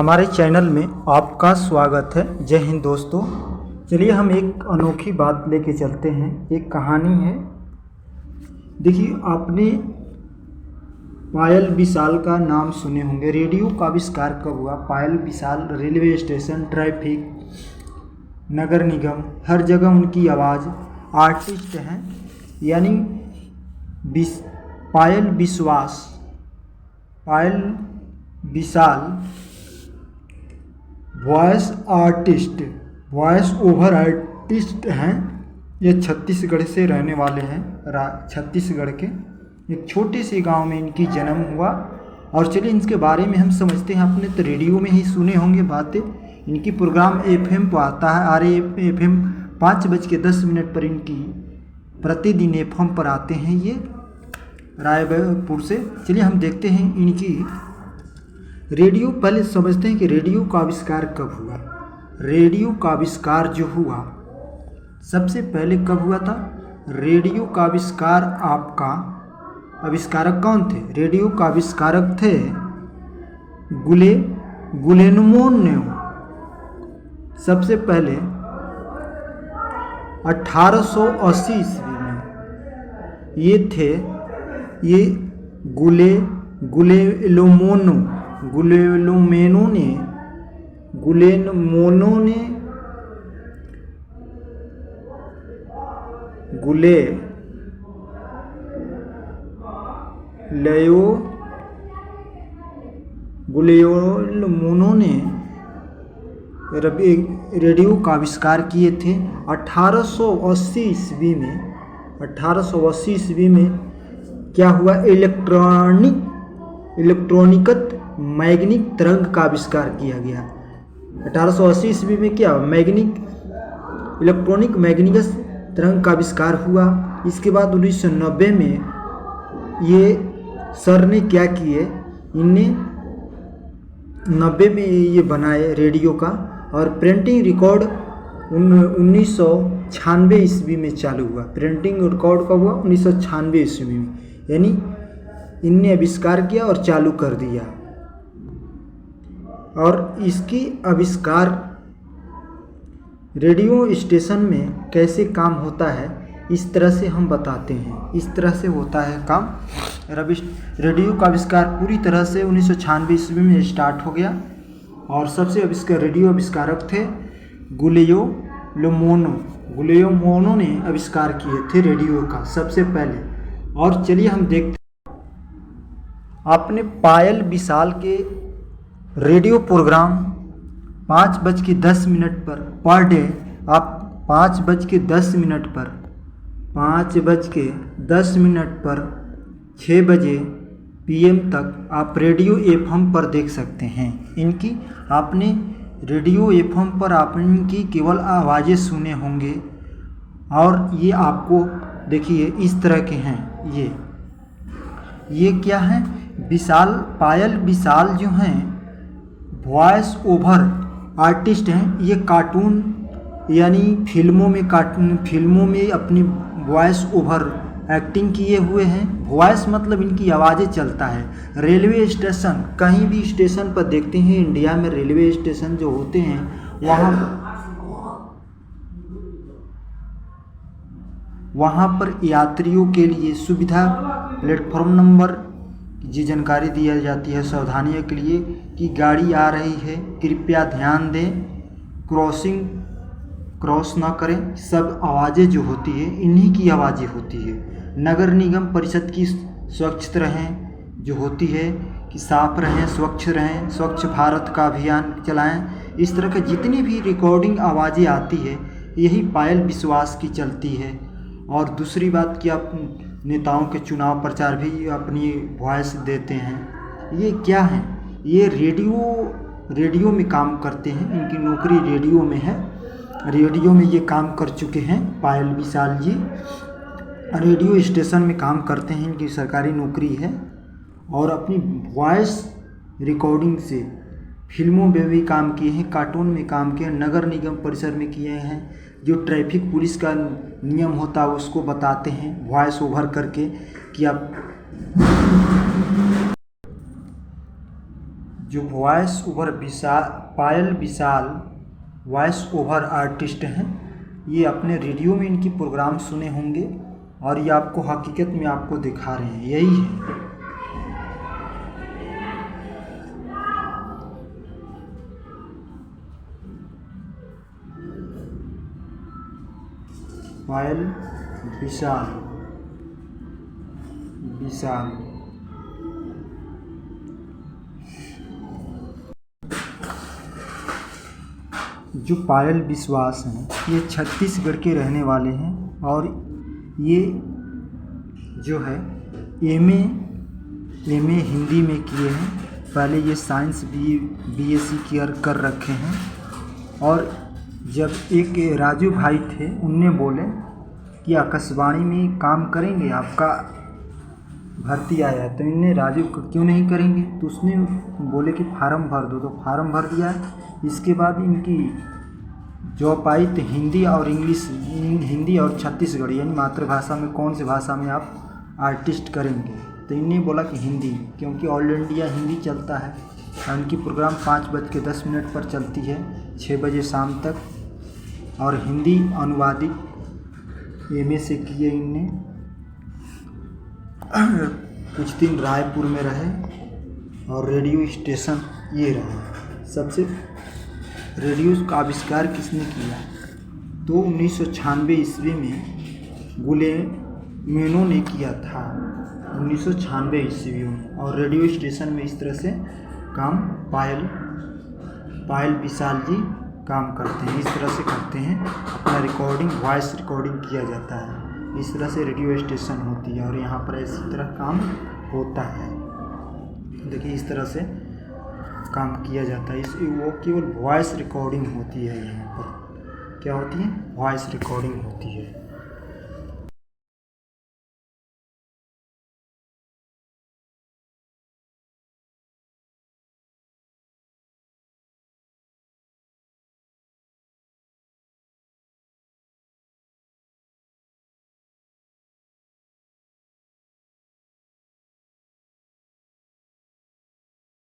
हमारे चैनल में आपका स्वागत है। जय हिंद दोस्तों। चलिए हम एक अनोखी बात लेके चलते हैं। एक कहानी है। देखिए, आपने पायल विशाल का नाम सुने होंगे। रेडियो का आविष्कार कब हुआ? Payal Vishal railway station, traffic, नगर निगम, हर जगह उनकी आवाज़। आर्टिस्ट हैं, यानी Payal Vishal voice artist, voice over artist हैं। ये छत्तीसगढ़ से रहने वाले हैं। छत्तीसगढ़ के एक छोटे से गांव में इनकी जन्म हुआ। और चलिए इनके बारे में हम समझते हैं। आपने तो रेडियो में ही सुने होंगे बातें। इनकी प्रोग्राम एफएम पर आता है। RFM 5:10 पर इनकी प्रतिदिन एफएम पर आते हैं, ये रायपुर से। चलिए हम देखते हैं इनकी रेडियो। पहले समझते हैं कि रेडियो का आविष्कार कब हुआ। रेडियो का आविष्कार जो हुआ सबसे पहले कब हुआ था? रेडियो का आविष्कार, आपका आविष्कारक कौन थे? रेडियो का आविष्कारक थे गुलेनमोन। सबसे पहले 1880 ईस्वी में ये थे। ये गुलेनमोनो ने रेडियो का आविष्कार किए थे 1880 ईस्वी में। 1880 ईस्वी में क्या हुआ? इलेक्ट्रॉनिकत मैग्निक तरंग का आविष्कार किया गया। 1880 ईस्वी में क्या? इलेक्ट्रॉनिक मैग्निकस तरंग का आविष्कार हुआ। इसके बाद 1990 में ये सर ने क्या किए? इनने 90 में ये बनाए रेडियो का। और प्रिंटिंग रिकॉर्ड 1996 ईस्वी में चालू हुआ। प्रिंटिंग रिकॉर्ड कब हुआ? 1996 ईस्वी में, यानी इनने आविष्कार किया और चालू कर दिया। और इसकी आविष्कार रेडियो स्टेशन में कैसे काम होता है, इस तरह से हम बताते हैं। इस तरह से होता है काम। रेडियो का आविष्कार पूरी तरह से 1996 ईस्वी में स्टार्ट हो गया। और सबसे रेडियो आविष्कारक थे गुलेनमोनो ने आविष्कार किए थे रेडियो का सबसे पहले। और चलिए हम देखते हैं। आपने पायल विशाल के रेडियो प्रोग्राम 5:10 पर डे, आप 5:10 पर 6 बजे PM तक आप रेडियो FM पर देख सकते हैं। इनकी आपने रेडियो FM पर आप इनकी केवल आवाज़ें सुने होंगे। और ये आपको देखिए इस तरह के हैं। ये क्या हैं? पायल विशाल जो हैं वॉइस ओवर आर्टिस्ट हैं। ये कार्टून यानी फिल्मों में अपनी वॉइस ओवर एक्टिंग किए हुए हैं। वॉइस मतलब इनकी आवाज़ें चलता है। रेलवे स्टेशन, कहीं भी स्टेशन पर देखते हैं इंडिया में, रेलवे स्टेशन जो होते हैं वहाँ पर यात्रियों के लिए सुविधा, प्लेटफॉर्म नंबर की जानकारी दी जाती है सावधानियों के लिए कि गाड़ी आ रही है, कृपया ध्यान दें, क्रॉस ना करें। सब आवाज़ें जो होती है इन्हीं की आवाज़ें होती है। नगर निगम परिषद की स्वच्छ रहें जो होती है कि साफ रहें, स्वच्छ रहें, स्वच्छ भारत का अभियान चलाएं। इस तरह के जितनी भी रिकॉर्डिंग आवाज़ें आती है यही पायल विश्वास की चलती है। और दूसरी बात कि आप नेताओं के चुनाव प्रचार भी अपनी वॉइस देते हैं। ये क्या है? ये रेडियो में काम करते हैं। इनकी नौकरी रेडियो में है। रेडियो में ये काम कर चुके हैं पायल विशाल जी। रेडियो स्टेशन में काम करते हैं, इनकी सरकारी नौकरी है। और अपनी वॉइस रिकॉर्डिंग से फिल्मों में भी काम किए हैं, कार्टून में काम किए हैं, नगर निगम परिषद में किए हैं। जो ट्रैफिक पुलिस का नियम होता है उसको बताते हैं वॉइस ओवर करके कि आप जो वॉइस ओवर पायल विशाल वॉइस ओवर आर्टिस्ट हैं, ये अपने रेडियो में इनकी प्रोग्राम सुने होंगे और ये आपको हकीकत में आपको दिखा रहे हैं, यही है। पायल विशाल जो पायल विश्वास हैं, ये छत्तीसगढ़ के रहने वाले हैं और ये जो है एमए हिंदी में किए हैं। पहले ये साइंस बीएससी कर रखे हैं। और जब एक राजू भाई थे, उनने बोले कि आकाशवाणी में काम करेंगे, आपका भर्ती आया है, तो इनने राजू क्यों नहीं करेंगे, तो उसने बोले कि फार्म भर दो, तो फार्म भर दिया। इसके बाद इनकी जॉब आई तो हिंदी और छत्तीसगढ़ी यानी मातृभाषा में कौन सी भाषा में आप आर्टिस्ट करेंगे, तो इनने बोला कि हिंदी, क्योंकि ऑल इंडिया हिंदी चलता है। उनकी प्रोग्राम 5:10 पर चलती है 6 बजे शाम तक। और हिंदी अनुवादित एमए से किए इनने। कुछ दिन रायपुर में रहे और रेडियो स्टेशन ये रहा। सबसे रेडियो का आविष्कार किसने किया, तो 1996 ईस्वी में गुलेमेनो ने किया था, 1996 ईस्वी में। और रेडियो स्टेशन में इस तरह से काम पायल विशाल जी काम करते हैं, इस तरह से करते हैं। अपना रिकॉर्डिंग वॉइस रिकॉर्डिंग किया जाता है, इस तरह से रेडियो स्टेशन होती है और यहाँ पर इसी तरह काम होता है। देखिए इस तरह से काम किया जाता है। वो केवल वॉइस रिकॉर्डिंग होती है, यहाँ पर क्या होती है, वॉइस रिकॉर्डिंग होती है।